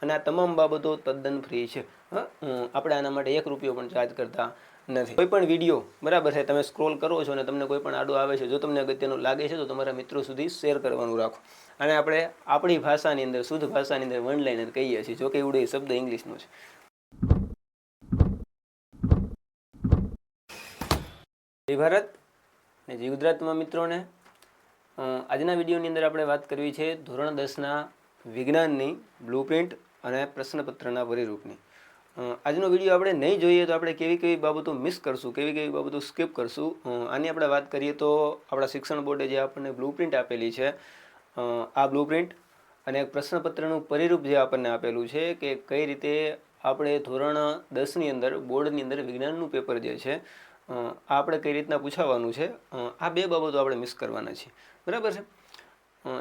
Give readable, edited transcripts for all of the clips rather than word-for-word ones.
અને આ તમામ બાબતો તદ્દન ફ્રી છે. આપણે આના માટે 1 રૂપિયો પણ ચાર્જ કરતા નથી. કોઈ પણ વિડીયો બરાબર છે તમે સ્ક્રોલ કરો છો અને તમને કોઈ પણ આડો આવે છે, જો તમને અગત્યનું લાગે છે તો તમારા મિત્રો સુધી શેર કરવાનું રાખો. અને આપણે આપણી ભાષાની અંદર, શુદ્ધ ભાષાની અંદર વન લાઇનર કહીએ છીએ, જો કે એવડો એ શબ્દ ઇંગ્લિશનો છે. જય ભારત ને જય ગુજરાતમાં મિત્રોને. આજના વિડીયોની અંદર આપણે વાત કરવી છે ધોરણ 10ના વિજ્ઞાનની બ્લુપ્રિન્ટ અને પ્રશ્નપત્રના પરિરૂપની. આજનો વિડીયો આપણે નહીં જોઈએ તો આપણે કેવી કેવી બાબતો મિસ કરશું, કેવી કેવી બાબતો સ્કીપ કરશું. આની આપણે વાત કરીએ તો આપણા શિક્ષણ બોર્ડે જે આપણને બ્લુપ્રિન્ટ આપેલી છે, આ બ્લુપ્રિન્ટ અને પ્રશ્નપત્રનું પરિરૂપ જે આપણને આપેલું છે કે કઈ રીતે આપણે ધોરણ 10ની અંદર બોર્ડની અંદર વિજ્ઞાનનું પેપર જે છે આપણે કઈ રીતના પૂછાવાનું છે, આ 2 બાબતો આપણે મિસ કરવાના છીએ. બરાબર છે.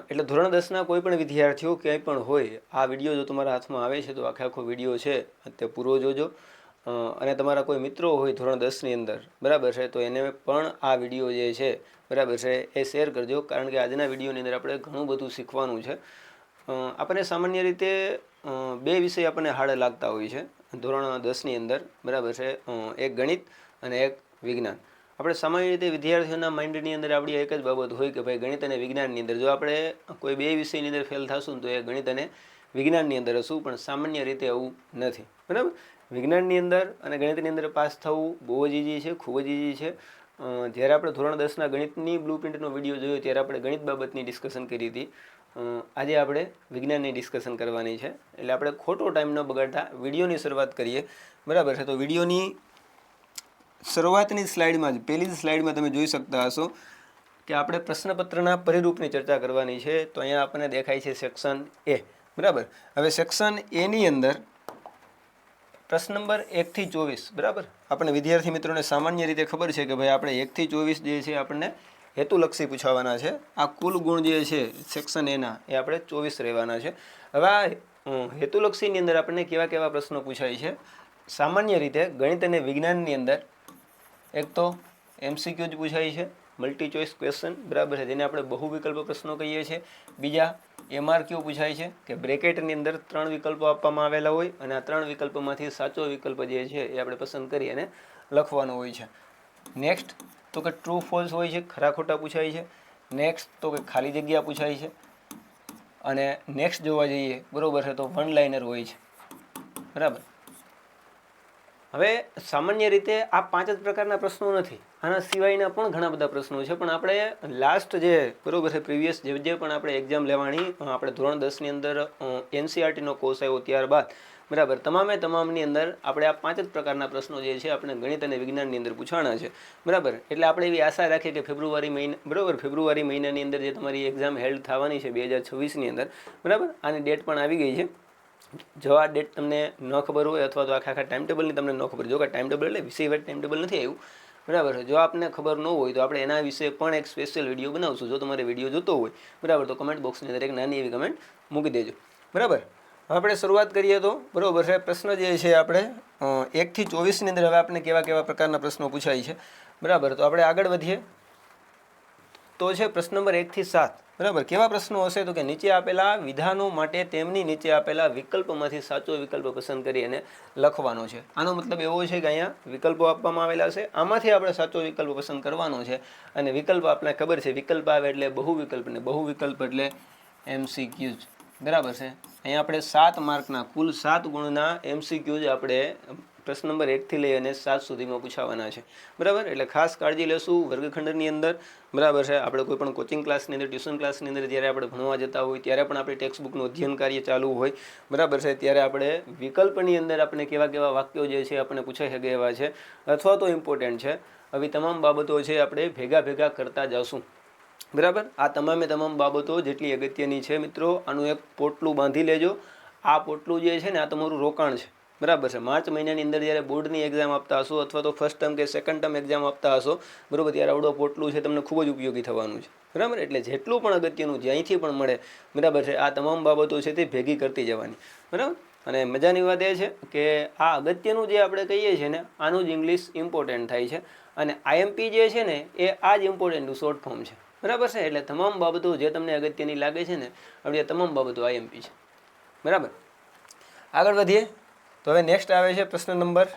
એટલે ધોરણ 10ના કોઈ પણ વિદ્યાર્થીઓ ક્યાંય પણ હોય, આ વિડીયો જો તમારા હાથમાં આવે છે તો આખો વિડીયો છે તે પૂરો જોજો. અને તમારા કોઈ મિત્રો હોય ધોરણ 10ની અંદર, બરાબર છે, તો એને પણ આ વિડીયો જે છે બરાબર છે એ શેર કરજો. કારણ કે આજના વિડીયોની અંદર આપણે ઘણું બધું શીખવાનું છે. આપણને સામાન્ય રીતે 2 વિષય આપણને હાર્ડ લાગતા હોય છે ધોરણ 10ની અંદર, બરાબર છે, એક ગણિત અને એક વિજ્ઞાન. આપણે સામાન્ય રીતે વિદ્યાર્થીઓના માઇન્ડની અંદર આપણી એક જ બાબત હોય કે ભાઈ ગણિત અને વિજ્ઞાનની અંદર જો આપણે કોઈ 2 વિષયની અંદર ફેલ થશું તો એ ગણિત અને વિજ્ઞાનની અંદર હશું, પણ સામાન્ય રીતે એવું નથી. બરાબર. વિજ્ઞાનની અંદર અને ગણિતની અંદર પાસ થવું બહુ જ ઇઝી છે, ખૂબ જ ઇઝી છે. જ્યારે આપણે ધોરણ 10ના ગણિતની બ્લુપ્રિન્ટનો વિડીયો જોયો ત્યારે આપણે ગણિત બાબતની ડિસ્કશન કરી હતી. આજે આપણે વિજ્ઞાનની ડિસ્કશન કરવાની છે. એટલે આપણે ખોટો ટાઈમ ન બગાડતા વિડીયોની શરૂઆત કરીએ. બરાબર છે. તો વિડીયોની શરૂઆતની સ્લાઇડમાં જ, પહેલી જ સ્લાઇડમાં તમે જોઈ શકતા હશો કે આપણે પ્રશ્નપત્રના પરિરૂપની ચર્ચા કરવાની છે. તો અહીંયા આપણને દેખાય છે સેક્શન એ. બરાબર. હવે સેક્શન એની અંદર પ્રશ્ન નંબર 1 થી 24. બરાબર. આપણે વિદ્યાર્થી મિત્રોને સામાન્ય રીતે ખબર છે કે ભાઈ આપણે 1 થી 24 જે છે આપણને હેતુલક્ષી પૂછાવાના છે. આ કુલ ગુણ જે છે સેક્શન એના એ આપણે 24 રહેવાના છે. હવે આ હેતુલક્ષીની અંદર આપણને કેવા કેવા પ્રશ્નો પૂછાય છે. સામાન્ય રીતે ગણિત અને વિજ્ઞાનની અંદર એક તો MCQ જ પૂછાય છે, મલ્ટી ચોઇસ ક્વેશ્ચન, બરાબર છે, જેને આપણે બહુ વિકલ્પ પ્રશ્નો કહીએ છીએ. બીજા MRQ પૂછાય છે કે બ્રેકેટની અંદર 3 વિકલ્પો આપવામાં આવેલા હોય અને આ 3 વિકલ્પોમાંથી સાચો વિકલ્પ જે છે એ આપણે પસંદ કરી અને લખવાનો હોય છે. નેક્સ્ટ તો કે ટ્રુ ફોલ્સ હોય છે, ખરા ખોટા પૂછાય છે. નેક્સ્ટ તો કે ખાલી જગ્યા પૂછાય છે. અને નેક્સ્ટ જોવા જઈએ, બરાબર છે, તો વન લાઇનર હોય છે. બરાબર. હવે સામાન્ય રીતે આ 5 જ પ્રકારના પ્રશ્નો નથી, આના સિવાયના પણ ઘણા બધા પ્રશ્નો છે. પણ આપણે લાસ્ટ જે બરાબર છે પ્રીવિયસ જે પણ આપણે એક્ઝામ લેવાની, આપણે ધોરણ 10ની અંદર NCERTનો કોર્સ આવ્યો ત્યારબાદ, બરાબર, તમામની અંદર આપણે આ 5 જ પ્રકારના પ્રશ્નો જે છે આપણે ગણિત અને વિજ્ઞાનની અંદર પૂછાણા છે. બરાબર. એટલે આપણે એવી આશા રાખીએ કે ફેબ્રુઆરી મહિનાની અંદર જે તમારી એક્ઝામ હેલ્ડ થવાની છે 2026ની અંદર, બરાબર, આની ડેટ પણ આવી ગઈ છે. જો આ ડેટ તમને ન ખબર હોય અથવા તો આખા ટાઈમ ટેબલની તમને ન ખબર, જો કે ટાઈમ ટેબલ એટલે વિષયવાર ટાઈમ ટેબલ નથી આવ્યું, બરાબર છે, જો આપને ખબર ન હોય તો આપણે એના વિશે પણ એક સ્પેશિયલ વિડીયો બનાવશું. જો તમારે વિડીયો જોતો હોય, બરાબર, તો કમેન્ટ બોક્સની અંદર એક નાની એવી કમેન્ટ મૂકી દેજો. બરાબર. આપણે શરૂઆત કરીએ તો બરાબર છે પ્રશ્ન જે છે આપણે 1 થી 24ની અંદર હવે આપણે કેવા કેવા પ્રકારના પ્રશ્નો પૂછાય છે. બરાબર. તો આપણે આગળ વધીએ તો છે પ્રશ્ન નંબર 1 થી 7. બરાબર. કેવા પ્રશ્નો હશે તો કે નીચે આપેલા વિધાનો માટે તેમની નીચે આપેલા વિકલ્પોમાંથી સાચો વિકલ્પ પસંદ કરી અને લખવાનો છે. આનો મતલબ એવો છે કે અહીંયા વિકલ્પો આપવામાં આવેલા છે, આમાંથી આપણે સાચો વિકલ્પ પસંદ કરવાનો છે. અને વિકલ્પ આપણે ખબર છે, વિકલ્પ આવે એટલે બહુ વિકલ્પ, ને બહુ વિકલ્પ એટલે MCQ જ. બરાબર છે. અહીંયા આપણે 7 માર્કના કુલ 7 ગુણના MCQ જ આપણે પ્રશ્ન નંબર 1 થી લઈ અને 7 સુધીમાં પૂછાવાના છે. બરાબર. એટલે ખાસ કાળજી લેશું વર્ગખંડની અંદર. બરાબર છે. આપણે કોઈ પણ કોચિંગ ક્લાસની અંદર, ટ્યુશન ક્લાસની અંદર જ્યારે આપણે ભણવા જતા હોય ત્યારે પણ આપણે ટેક્સ્ટ બુકનું અધ્યયન કાર્ય ચાલુ હોય, બરાબર છે, ત્યારે આપણે વિકલ્પની અંદર આપણે કેવા કેવા વાક્યો જે છે આપણે પૂછાઈ શકે એવા છે અથવા તો ઇમ્પોર્ટન્ટ છે, આવી તમામ બાબતો છે આપણે ભેગા કરતા જશું. બરાબર. આ તમામ બાબતો જેટલી અગત્યની છે મિત્રો, આનું એક પોટલું બાંધી લેજો. આ પોટલું જે છે ને આ તમારું રોકાણ છે. બરાબર છે. માર્ચ મહિનાની અંદર જ્યારે બોર્ડની એક્ઝામ આપતા હશો અથવા તો ફર્સ્ટ ટર્મ કે સેકન્ડ ટર્મ એક્ઝામ આપતા હશો, બરાબર, ત્યારે આવડો પોટલું છે તમને ખૂબ જ ઉપયોગી થવાનું છે. બરાબર. એટલે જેટલું પણ અગત્યનું જ્યાંથી પણ મળે, બરાબર છે, આ તમામ બાબતો છે તે ભેગી કરતી જવાની. બરાબર. અને મજાની વાત એ છે કે આ અગત્યનું જે આપણે કહીએ છીએ ને આનું જ ઇંગ્લિશ ઇમ્પોર્ટન્ટ થાય છે. અને IMP જે છે ને એ આ જ ઇમ્પોર્ટન્ટનું શોર્ટ ફોર્મ છે. બરાબર છે. એટલે તમામ બાબતો જે તમને અગત્યની લાગે છે ને, આપણે તમામ બાબતો IMP છે. બરાબર. આગળ વધીએ તો હવે નેક્સ્ટ આવે છે પ્રશ્ન નંબર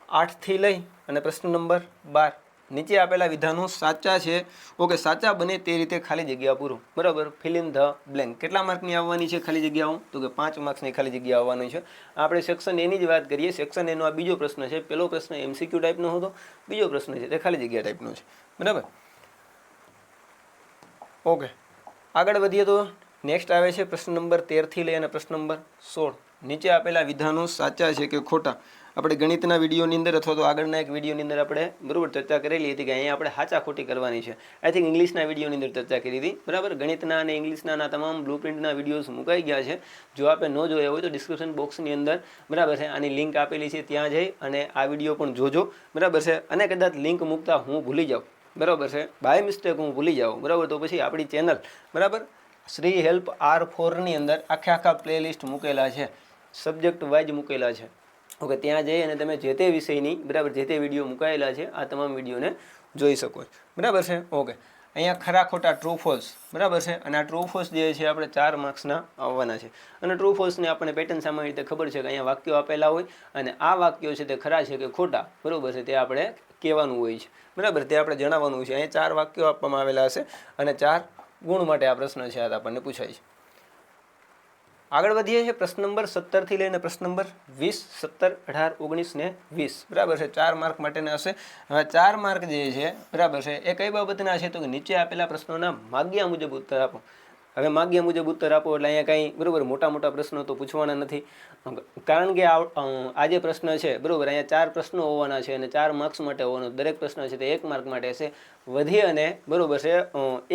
8 થી લઈ અને પ્રશ્ન નંબર 12. નીચે આપેલા વિધાનો સાચા છે, ઓકે, સાચા બને તે રીતે ખાલી જગ્યા પૂરો. બરાબર, ફિલ ઇન ધ બ્લેન્ક. કેટલા માર્કની આવવાની છે ખાલી જગ્યાઓ? તો કે 5 માર્ક્સની ખાલી જગ્યા આવવાની છે. આપણે સેક્શન એની જ વાત કરીએ. સેક્શન એનો આ બીજો પ્રશ્ન છે. પહેલો પ્રશ્ન MCQ ટાઈપનો હતો, બીજો પ્રશ્ન છે તે ખાલી જગ્યા ટાઈપનો છે. બરાબર, ઓકે. આગળ વધીએ તો નેક્સ્ટ આવે છે પ્રશ્ન નંબર 13 થી લઈ અને પ્રશ્ન નંબર 16. નીચે આપેલા વિધાનો સાચા છે કે ખોટા? આપણે ગણિતના વિડીયોની અંદર અથવા તો આગળના એક વિડીયોની અંદર આપણે બરાબર ચર્ચા કરેલી હતી કે અહીંયા આપણે સાચા ખોટી કરવાની છે. આઈ થિંક ઇંગ્લિશના વિડીયોની અંદર ચર્ચા કરી હતી. બરાબર, ગણિતના અને ઇંગ્લિશના તમામ બ્લુ પ્રિન્ટના વિડીયોઝ મુકાઈ ગયા છે. જો આપણે ન જોયા હોય તો ડિસ્ક્રિપ્શન બોક્સની અંદર બરાબર છે આની લિંક આપેલી છે, ત્યાં જઈ અને આ વિડીયો પણ જોજો. બરાબર છે, અને કદાચ લિંક મૂકતા હું ભૂલી જાઉં, બરાબર છે, બાય મિસ્ટેક હું ભૂલી જાઉં, બરાબર, તો પછી આપણી ચેનલ બરાબર શ્રી હેલ્પ R4ની અંદર આખા પ્લેલિસ્ટ મૂકેલા છે, સબ્જેક્ટ વાઇઝ મૂકેલા છે. ઓકે, ત્યાં જઈ અને તમે જે તે વિષયની બરાબર જે તે વિડીયો મુકાયેલા છે આ તમામ વિડીયોને જોઈ શકો છો. બરાબર છે, ઓકે. અહીંયા ખરા ખોટા ટ્રુ ફોલ્સ બરાબર છે, અને આ ટ્રુ ફોલ્સ જે છે આપણે 4 માર્ક્સના આવવાના છે. અને ટ્રુ ફોલ્સની આપણને પેટર્ન સામાન્ય રીતે ખબર છે કે અહીંયા વાક્યો આપેલા હોય અને આ વાક્યો છે તે ખરા છે કે ખોટા બરાબર છે તે આપણે કહેવાનું હોય છે. બરાબર, તે આપણે જણાવવાનું હોય છે. અહીંયા 4 વાક્યો આપવામાં આવેલા હશે અને 4 ગુણ માટે આ પ્રશ્ન છે આ આપણને પૂછાય છે. આગળ વધીએ છીએ પ્રશ્ન નંબર 17 થી લઈને પ્રશ્ન નંબર 20, 17, 18, 19 ને 20. બરાબર છે, 4 માર્ક માટેના હશે. હવે 4 માર્ક જે છે બરાબર છે એ કઈ બાબતના છે તો કે નીચે આપેલા પ્રશ્નોના માગ્યા મુજબ ઉત્તર આપો. હવે માગ્યા મુજબ ઉત્તર આપો એટલે અહીંયા કાંઈ બરાબર મોટા પ્રશ્નો તો પૂછવાના નથી, કારણ કે આ જે પ્રશ્ન છે બરાબર અહીંયા 4 પ્રશ્નો હોવાના છે અને 4 માર્ક્સ માટે હોવાનો. દરેક પ્રશ્ન છે તે 1 માર્ક માટે હશે. વધી અને બરાબર છે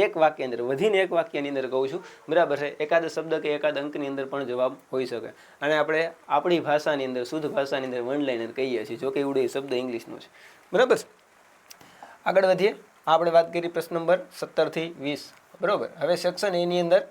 એક વાક્ય અંદર, વધીને એક વાક્યની અંદર કહું છું બરાબર છે, એકાદ શબ્દ કે એકાદ અંકની અંદર પણ જવાબ હોઈ શકે. અને આપણે આપણી ભાષાની અંદર શુદ્ધ ભાષાની અંદર વન લાઇનર કહીએ છીએ, જો કે એવડો શબ્દ ઇંગ્લિશનો છે. બરાબર, આગળ વધીએ. આપણે વાત કરી પ્રશ્ન નંબર 17 થી 20. બરાબર, હવે સેક્શન એની અંદર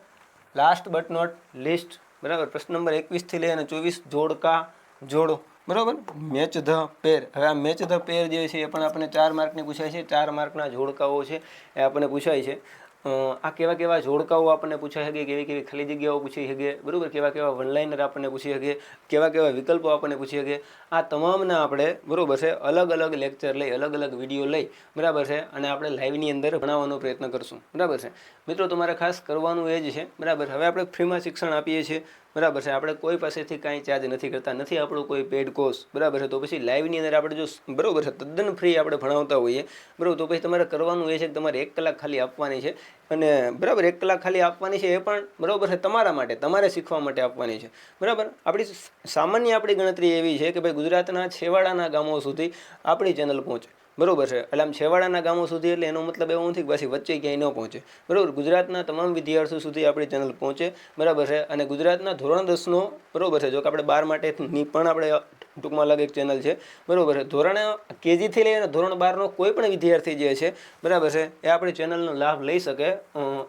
લાસ્ટ બટ નોટ લિસ્ટ બરાબર પ્રશ્ન નંબર 21 થી લઈ અને 24 જોડકા જોડો. બરાબર, મેચ ધ પેર. હવે આ મેચ ધ પેર જે છે એ પણ આપણને 4 માર્કની પૂછાય છે. 4 માર્કના જોડકાઓ છે એ આપણને પૂછાય છે. આ કેવા જોડકાઓ આપણને પૂછાઈ શકે, કેવી ખાલી જગ્યાઓ પૂછી શકે, બરાબર, કેવા વનલાઇનર આપણને પૂછી શકે, કેવા વિકલ્પો આપણને પૂછી શકે, આ તમામના આપણે બરાબર છે અલગ અલગ લેક્ચર લઈ, અલગ અલગ વિડીયો લઈ બરાબર છે અને આપણે લાઈવની અંદર ભણાવવાનો પ્રયત્ન કરશું. બરાબર છે મિત્રો, તમારે ખાસ કરવાનું એ જ છે. બરાબર, હવે આપણે ફ્રીમાં શિક્ષણ આપીએ છીએ. બરાબર છે, આપણે કોઈ પાસેથી કાંઈ ચાર્જ નથી કરતા, નથી આપણો કોઈ પેડ કોર્સ. બરાબર છે, તો પછી લાઈવની અંદર આપણે જો બરાબર છે તદ્દન ફ્રી આપણે ભણાવતા હોઈએ બરાબર, તો પછી તમારે કરવાનું એ છે કે તમારે 1 કલાક ખાલી આપવાની છે. અને બરાબર 1 કલાક ખાલી આપવાની છે, એ પણ બરાબર છે તમારા માટે, તમારે શીખવા માટે આપવાની છે. બરાબર, આપણી ગણતરી એવી છે કે ભાઈ ગુજરાતના છેવાડાના ગામો સુધી આપણી ચેનલ પહોંચે. બરાબર છે, એટલે આમ છેવાડાના ગામો સુધી એટલે એનો મતલબ એવો નથી કે પાછી વચ્ચે ક્યાંય ન પહોંચે. બરાબર, ગુજરાતના તમામ વિદ્યાર્થીઓ સુધી આપણી ચેનલ પહોંચે. બરાબર છે, અને ગુજરાતના ધોરણ 10નો બરાબર છે, જો કે આપણે 12 માટેની પણ આપણે ટૂંકમાં અલગ એક ચેનલ છે. બરાબર છે, ધોરણ KG થી લઈને ધોરણ 12નો કોઈ પણ વિદ્યાર્થી જે છે બરાબર છે એ આપણી ચેનલનો લાભ લઈ શકે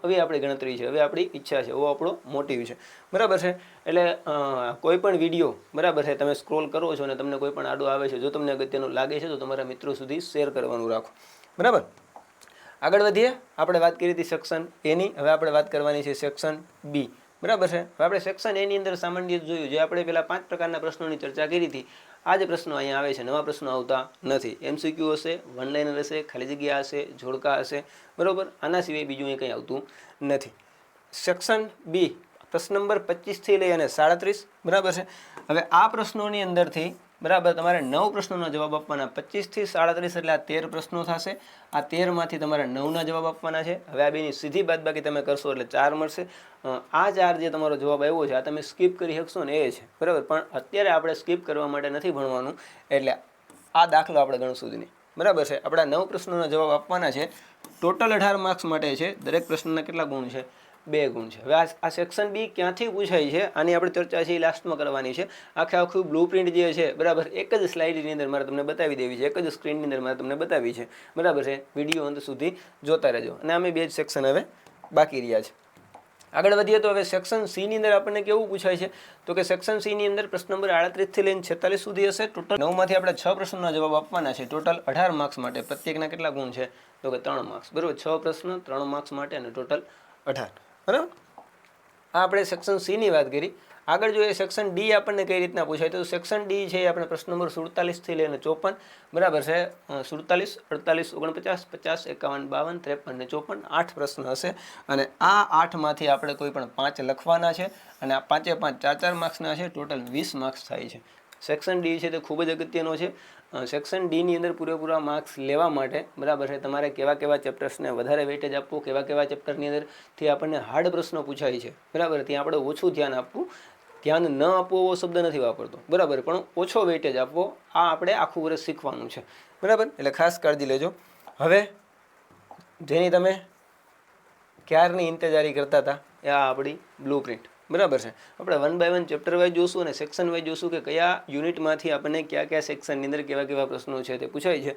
એવી આપણી ગણતરી છે, એવી આપણી ઈચ્છા છે, એવો આપણો મોટિવ છે. બરાબર છે, એટલે કોઈ પણ વિડીયો બરાબર છે તમે સ્ક્રોલ કરો છો અને તમને કોઈ પણ આડો આવે છે, જો તમને અગત્યનું લાગે છે તો તમારા મિત્રો સુધી શેર કરવાનું રાખો. બરાબર, આગળ વધીએ. આપણે વાત કરી હતી સેક્શન એની, હવે આપણે વાત કરવાની છે સેક્શન B. બરાબર છે, હવે આપણે સેક્શન એની અંદર સામાન્ય જોયું, જે આપણે પેલા 5 પ્રકારના પ્રશ્નોની ચર્ચા કરી હતી. આ જે પ્રશ્નો અહીંયા આવે છે, નવા પ્રશ્નો આવતા નથી. MCQ હશે, વન લાઇનર હશે, ખાલી જગ્યા હશે, જોડકા હશે. બરાબર, આના સિવાય બીજું કંઈ આવતું નથી. સેક્શન B પ્રશ્ન નંબર 25 થી લઈ અને 37. બરાબર છે, હવે આ પ્રશ્નોની અંદરથી બરાબર તમારે 9 પ્રશ્નોના જવાબ આપવાના. 25 થી 37 એટલે આ 13 પ્રશ્નો થશે. આ 13 માંથી તમારે 9ના જવાબ આપવાના છે. હવે આ બેની સીધી બાદબાકી તમે કરશો એટલે 4 મળશે. આ 4 જે તમારો જવાબ આવ્યો છે આ તમે સ્કીપ કરી શકશો ને એ છે. બરાબર, પણ અત્યારે આપણે સ્કીપ કરવા માટે નથી ભણવાનું, એટલે આ દાખલો આપણે ગણશું જ નહીં. બરાબર છે, આપણા 9 પ્રશ્નોના જવાબ આપવાના છે. ટોટલ 18 માર્ક્સ માટે છે. દરેક પ્રશ્નના કેટલા ગુણ છે? 2 ગુણ છે. હવે આ સેક્શન B ક્યાંથી પૂછાય છે આની આપણે ચર્ચા છે એ લાસ્ટમાં કરવાની છે. આખું બ્લુ પ્રિન્ટ જે છે બરાબર એક જ સ્લાઇડની અંદર મારે તમને બતાવી દેવી છે, એક જ સ્ક્રીનની અંદર મારે તમને બતાવી છે. બરાબર છે, વિડીયો અંત સુધી જોતા રહેજો. અને અમે 2 જ સેક્શન હવે બાકી રહ્યા છે. આગળ વધીએ તો હવે સેક્શન C ની અંદર આપણને કેવું પૂછાય છે તો કે સેક્શન C ની અંદર પ્રશ્ન નંબર 38 થી લઈને 46 સુધી હશે. ટોટલ 9 માંથી આપણે 6 પ્રશ્નોના જવાબ આપવાના છે. ટોટલ 18 માર્ક્સ માટે. પ્રત્યેકના કેટલા ગુણ છે તો કે 3 માર્ક્સ. બરાબર, 6 પ્રશ્ન 3 માર્ક્સ માટે અને ટોટલ 18. બરાબર, આ આપણે સેક્શન C ની વાત કરી. આગળ જોઈએ સેક્શન ડી આપણને કઈ રીતના પૂછાય તો સેક્શન ડી છે આપણે પ્રશ્ન નંબર 47 લઈને 54 બરાબર છે 47, 48, 49, 50, 51, 52, 53 ને 54 8 પ્રશ્ન હશે અને આ 8માંથી આપણે કોઈ પણ 5 લખવાના છે અને આ 5 એ 5 4 માર્ક્સના છે. ટોટલ 20 માર્ક્સ થાય છે. સેક્શન ડી છે તે ખૂબ જ અગત્યનો છે. સેક્શન ડીની અંદર પૂરેપૂરા માર્ક્સ લેવા માટે બરાબર છે તમારે કેવા કેવા ચેપ્ટર્સને વધારે વેટેજ આપવું, કેવા કેવા ચેપ્ટરની અંદરથી આપણને હાર્ડ પ્રશ્નો પૂછાય છે બરાબર, ત્યાં આપણે ઓછું ધ્યાન આપવું. ધ્યાન ન આપવો એવો શબ્દ નથી વાપરતો બરાબર, પણ ઓછો વેટેજ આપવો આ આપણે આખું વર્ષ શીખવાનું છે બરાબર, એટલે ખાસ કાળજી લેજો. હવે જેની તમે ક્યારની ઇંતજારી કરતા હતા એ આ આપણી બ્લુ પ્રિન્ટ બરાબર છે. આપણે 1 બાય 1 ચેપ્ટર વાઇઝ જોશું અને સેક્શન વાઇઝ જોશું કે કયા યુનિટમાંથી આપણને કયા કયા સેક્શનની અંદર કેવા કેવા પ્રશ્નો છે તે પૂછાય છે.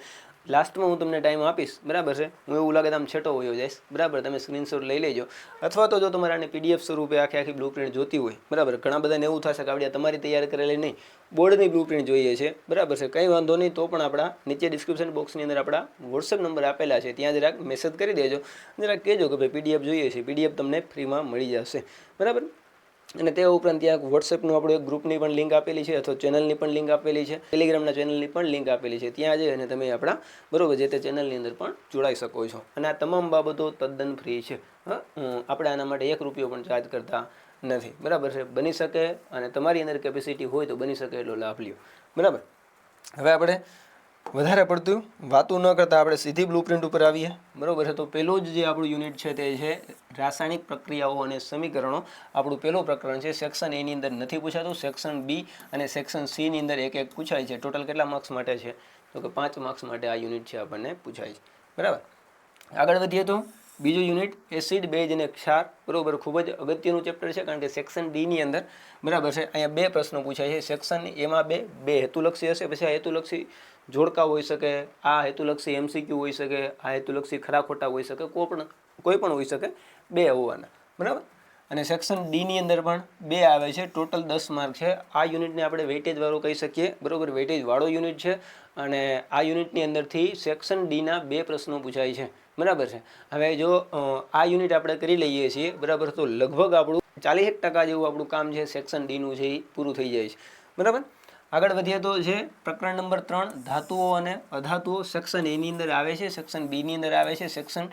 લાસ્ટમાં હું તમને ટાઈમ આપીશ બરાબર છે. હું એવું લાગે તો આમ છેટો હોયો જઈશ બરાબર, તમે સ્ક્રીનશોટ લઈ લેજો અથવા તો જો તમારે આને પીડીએફ સ્વરૂપે આખી બ્લુ પ્રિન્ટ જોતી હોય બરાબર, ઘણા બધાને એવું થશે કે આપણે તમારી તૈયાર કરેલી નહીં બોર્ડની બ્લુ પ્રિન્ટ જોઈએ છે બરાબર છે. કંઈ વાંધો નહીં, તો પણ આપણા નીચે ડિસ્ક્રિપ્શન બોક્સની અંદર આપણા વોટ્સએપ નંબર આપેલા છે, ત્યાં જરાક મેસેજ કરી દેજો, જરાક કહેજો કે ભાઈ પીડીએફ જોઈએ છે. પીડીએફ તમને ફ્રીમાં મળી જશે બરાબર. અને તે ઉપરાંત ત્યાં વોટ્સએપનું આપણું એક ગ્રુપની પણ લિંક આપેલી છે અથવા ચેનલની પણ લિંક આપેલી છે, ટેલિગ્રામના ચેનલની પણ લિંક આપેલી છે. ત્યાં જઈ અને તમે આપણા બરાબર જે તે ચેનલની અંદર પણ જોડાઈ શકો છો. અને આ તમામ બાબતો તદ્દન ફ્રી છે. આપણે આના માટે 1 રૂપિયો પણ ચાર્જ કરતા નથી બરાબર છે. બની શકે અને તમારી અંદર કેપેસિટી હોય તો બની શકે એટલો લાભ લ્યો બરાબર. હવે આપણે વધારે પડતું વાતું ન કરતાં આપણે સીધી બ્લુ પ્રિન્ટ ઉપર આવીએ બરાબર છે. તો પહેલું જ જે આપણું યુનિટ છે તે છે રાસાયણિક પ્રક્રિયાઓ અને સમીકરણો. આપણું પહેલું પ્રકરણ છે. સેક્શન એની અંદર નથી પૂછાતું, સેક્શન બી અને સેક્શન સીની અંદર એક એક પૂછાય છે. ટોટલ કેટલા માર્ક્સ માટે છે તો કે 5 માર્ક્સ માટે આ યુનિટ છે આપણને પૂછાય છે બરાબર. આગળ વધીએ તો બીજું યુનિટ એસિડ, બેઝ અને ક્ષાર બરાબર, ખૂબ જ અગત્યનું ચેપ્ટર છે કારણ કે સેક્શન ડીની અંદર બરાબર છે અહીંયા 2 પ્રશ્નો પૂછાય છે. સેક્શન એમાં બે હેતુલક્ષી હશે, પછી આ હેતુલક્ષી જોડકા હોઈ શકે, આ હેતુલક્ષી એમસીક્યુ હોઈ શકે, આ હેતુલક્ષી ખરા ખોટા હોઈ શકે, કોઈ પણ હોઈ શકે, 2 હોવાના બરાબર. અને સેક્શન ડીની અંદર પણ 2 આવે છે. ટોટલ 10 માર્ક છે. આ યુનિટને આપણે વેઇટેજ વાળું કહી શકીએ બરાબર, વેઇટેજ વાળો યુનિટ છે. અને આ યુનિટની અંદરથી સેક્શન ડીના 2 પ્રશ્નો પૂછાય છે બરાબર છે. હવે જો આ યુનિટ આપણે કરી લઈએ છીએ બરાબર, તો લગભગ આપણું 40% જેવું આપણું કામ છે સેક્શન ડીનું છે એ પૂરું થઈ જાય છે બરાબર. આગળ વધીએ તો છે પ્રકરણ નંબર 3 ધાતુઓ અને અધાતુઓ. સેક્શન એની અંદર આવે છે, સેક્શન બીની અંદર આવે છે, સેક્શન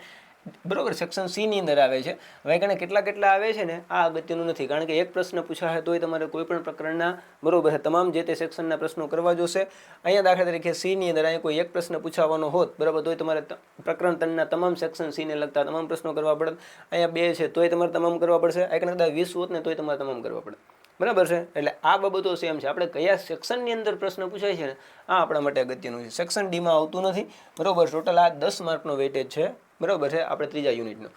બરાબર સેક્શન સીની અંદર આવે છે. હવે કણે કેટલા આવે છે ને આ અગત્યનું નથી કારણ કે એક પ્રશ્ન પૂછાય તોય તમારે કોઈ પણ પ્રકરણના બરાબર તમામ જે તે સેક્શનના પ્રશ્નો કરવા જોશે. અહીંયા દાખલા તરીકે સીની અંદર અહીંયા કોઈ એક પ્રશ્ન પૂછાવાનો હોત બરાબર, તોય તમારે પ્રકરણ 3ના તમામ સેક્શન સીને લગતા તમામ પ્રશ્નો કરવા પડે. અહીંયા 2 છે તોય તમારે તમામ કરવા પડશે. આ કદાચ 20 હોત ને તોય તમારે તમામ કરવા પડે બરાબર છે. એટલે આ બાબતો સેમ છે. આપણે કયા સેક્શનની અંદર પ્રશ્ન પૂછાય છે ને આ આપણા માટે અગત્યનું છે. સેક્શન ડીમાં આવતું નથી બરાબર. ટોટલ આ 10 માર્કનો વેટેજ છે બરાબર છે આપણે ત્રીજા યુનિટનો.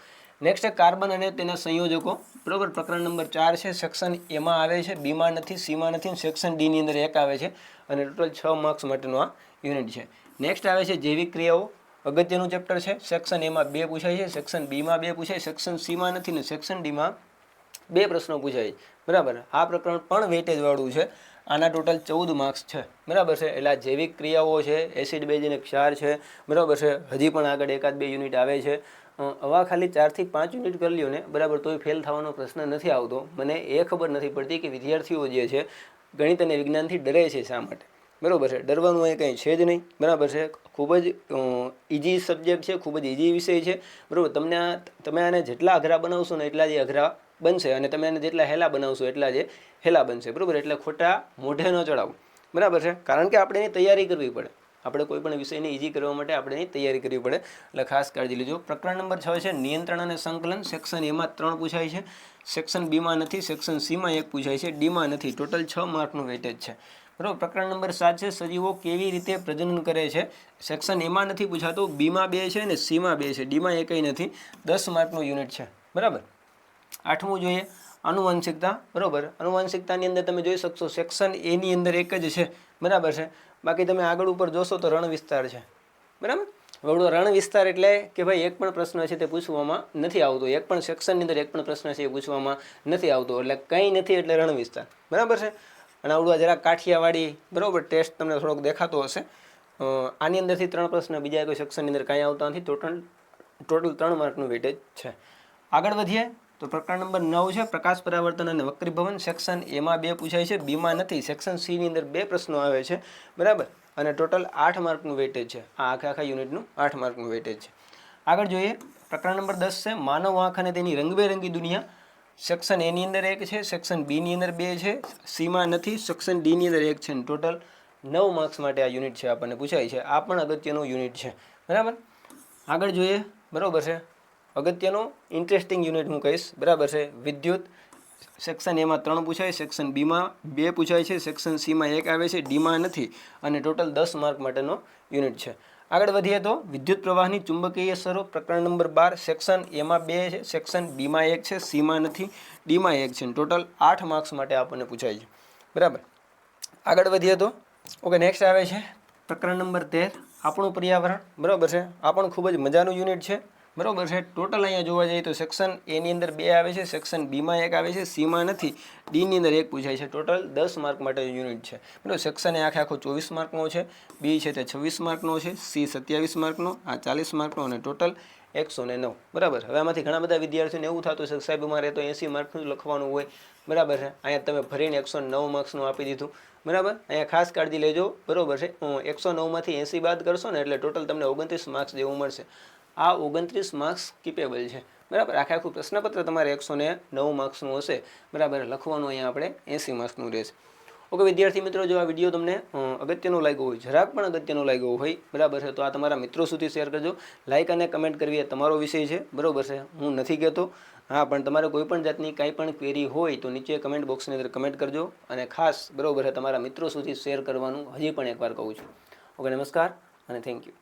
નેક્સ્ટ કાર્બન અને તેના સંયોજકો બરાબર, પ્રકરણ નંબર 4 છે. સેક્શન એમાં આવે છે, બીમાં નથી, સીમાં નથી, સેક્શન ડીની અંદર 1 આવે છે અને ટોટલ 6 માર્ક્સ માટેનો આ યુનિટ છે. નેક્સ્ટ આવે છે જૈવિક ક્રિયાઓ, અગત્યનું ચેપ્ટર છે. સેક્શન એમાં 2 પૂછાય છે, સેક્શન બીમાં 2 પૂછાય, સેક્શન સીમાં નથી ને સેક્શન ડીમાં 2 પ્રશ્નો પૂછાય બરાબર. આ પ્રકરણ પણ વેટેજ વાળું છે. આના ટોટલ 14 માર્ક્સ છે બરાબર છે. એટલે આ જૈવિક ક્રિયાઓ છે, એસિડ, બેઝ અને ક્ષાર છે બરાબર છે. હજી પણ આગળ 1-2 યુનિટ આવે છે. આવા ખાલી 4 થી 5 યુનિટ કરી લ્યો ને બરાબર તોય ફેલ થવાનો પ્રશ્ન નથી આવતો. મને એ ખબર નથી પડતી કે વિદ્યાર્થીઓ જે છે ગણિત અને વિજ્ઞાનથી ડરે છે શા માટે બરાબર છે. ડરવાનું એ કંઈ છે જ નહીં બરાબર છે. ખૂબ જ ઇઝી સબ્જેક્ટ છે, ખૂબ જ ઇઝી વિષય છે બરાબર. તમે આને જેટલા અઘરા બનાવશો ને એટલા જ અઘરા બનશે અને તમે એને જેટલા હેલા બનાવશો એટલા જ હેલા બનશે બરાબર. એટલે ખોટા મોઢે ન ચડાવો બરાબર છે, કારણ કે આપણે એની તૈયારી કરવી પડે. આપણે કોઈ પણ વિષયને ઇઝી કરવા માટે આપણે એની તૈયારી કરવી પડે, એટલે ખાસ કાળજી લેજો. પ્રકરણ નંબર 6 છે નિયંત્રણ અને સંકલન. સેક્શન એમાં 3 પૂછાય છે, સેક્શન બીમાં નથી, સેક્શન સીમાં 1 પૂછાય છે, ડીમાં નથી. ટોટલ 6 માર્કનું વેટેજ છે બરાબર. પ્રકરણ નંબર 7 છે સજીવો કેવી રીતે પ્રજનન કરે છે. સેક્શન એમાં નથી પૂછાતું, બીમાં 2 છે ને સીમાં 2 છે, ડીમાં એકય નથી. 10 માર્કનું યુનિટ છે બરાબર. 8મું જોઈએ આનુવંશિકતા બરાબર. આનુવંશિકતાની અંદર તમે જોઈ શકશો સેક્શન એની અંદર 1 જ છે બરાબર છે. બાકી તમે આગળ ઉપર જોશો તો રણ વિસ્તાર છે બરાબર. હવે રણ વિસ્તાર એટલે કે ભાઈ એક પણ પ્રશ્ન છે તે પૂછવામાં નથી આવતો, એક પણ સેક્શનની અંદર એક પણ પ્રશ્ન છે એ પૂછવામાં નથી આવતો, એટલે કંઈ નથી એટલે રણ વિસ્તાર બરાબર છે. અને આવડું જરા કાઠિયાવાડી બરાબર ટેસ્ટ તમને થોડોક દેખાતો હશે. આની અંદરથી 3 પ્રશ્ન બીજા કોઈ સેક્શનની અંદર કાંઈ આવતા નથી. ટોટલ 3 માર્કનું વેટેજ છે. આગળ વધીએ તો પ્રકરણ નંબર 9 છે પ્રકાશ પરાવર્તન અને વક્રીભવન. સેક્શન એમાં 2 પૂછાય છે, બીમાં નથી. સેક્શન સી ની અંદર 2 પ્રશ્નો આવે છે, બરાબર. અને ટોટલ 8 માર્કનું વેટેજ છે. આ આખા યુનિટનું 8 માર્કનું વેટેજ છે. આગળ જોઈએ પ્રકરણ નંબર 10 છે માનવ આંખ અને તેની રંગબેરંગી દુનિયા. સેક્શન એ ની અંદર 1 છે, સેક્શન બી ની અંદર 2 છે, સીમાં નથી, સેક્શન ડી ની અંદર 1 છે. ટોટલ 9 માર્ક્સ માટે આ યુનિટ છે, આપણને પૂછાય છે. આ પણ અગત્યનું યુનિટ છે, બરાબર. આગળ જોઈએ, બરાબર છે. અગત્યનું ઇન્ટરેસ્ટિંગ યુનિટ હું કહીશ, બરાબર છે. વિદ્યુત. સેક્શન એમાં 3 પૂછાય, સેક્શન બીમાં 2 પૂછાય છે, સેક્શન સીમાં 1 આવે છે, ડીમાં નથી. અને ટોટલ 10 માર્ક માટેનો યુનિટ છે. આગળ વધીએ તો વિદ્યુત પ્રવાહની ચુંબકીય અસરો. પ્રકરણ નંબર 12. સેક્શન એમાં 2 છે, સેક્શન બીમાં 1 છે, સીમાં નથી, ડીમાં 1 છે. ટોટલ 8 માર્ક્સ માટે આપણને પૂછાય છે, બરાબર. આગળ વધીએ તો ઓકે, નેક્સ્ટ આવે છે પ્રકરણ નંબર 13 આપણું પર્યાવરણ, બરાબર છે. આ પણ ખૂબ જ મજાનું યુનિટ છે, બરાબર છે. ટોટલ અહીંયા જોવા જઈએ તો સેક્શન એની અંદર 2 આવે છે, સેક્શન બીમાં 1 આવે છે, સીમાં નથી, ડીની અંદર 1 પૂછાય છે. ટોટલ 10 માર્ક માટેનું યુનિટ છે, બરાબર. સેક્શન એ આખો 24 માર્કનો છે, બી છે તે 26 માર્કનો છે, સી 27 માર્કનો, આ 40 માર્કનો અને ટોટલ 109, બરાબર. હવે આમાંથી ઘણા બધા વિદ્યાર્થીઓને એવું થતું છે કે સાહેબ અમારે તો 80 માર્કનું લખવાનું હોય, બરાબર છે. અહીંયા તમે ભરીને 109 માર્ક્સનું આપી દીધું, બરાબર. અહીંયા ખાસ કાળજી લેજો, બરાબર છે. 109માંથી 80 બાદ કરશો ને એટલે ટોટલ તમને 29 માર્ક્સ જેવું મળશે. આ 29 માર્ક્સ કીપેબલ છે, બરાબર. આખું પ્રશ્નપત્ર તમારે 109 માર્ક્સનું હશે, બરાબર. લખવાનું અહીંયા આપણે 80 માર્ક્સનું રહેશે. ઓકે વિદ્યાર્થી મિત્રો, જો આ વિડીયો તમને અગત્યનો લાગ્યો હોય, જરાક પણ અગત્યનો લાગ્યો હોય, બરાબર છે, તો આ તમારા મિત્રો સુધી શેર કરજો. લાઇક અને કમેન્ટ કરવી એ તમારો વિષય છે, બરાબર છે. હું નથી કહેતો, હા, પણ તમારે કોઈ પણ જાતની કાંઈ પણ ક્વેરી હોય તો નીચે કમેન્ટ બોક્સની અંદર કમેન્ટ કરજો. અને ખાસ, બરાબર છે, તમારા મિત્રો સુધી શેર કરવાનું હજી પણ એકવાર કહું છું. ઓકે, નમસ્કાર અને થેન્ક યુ.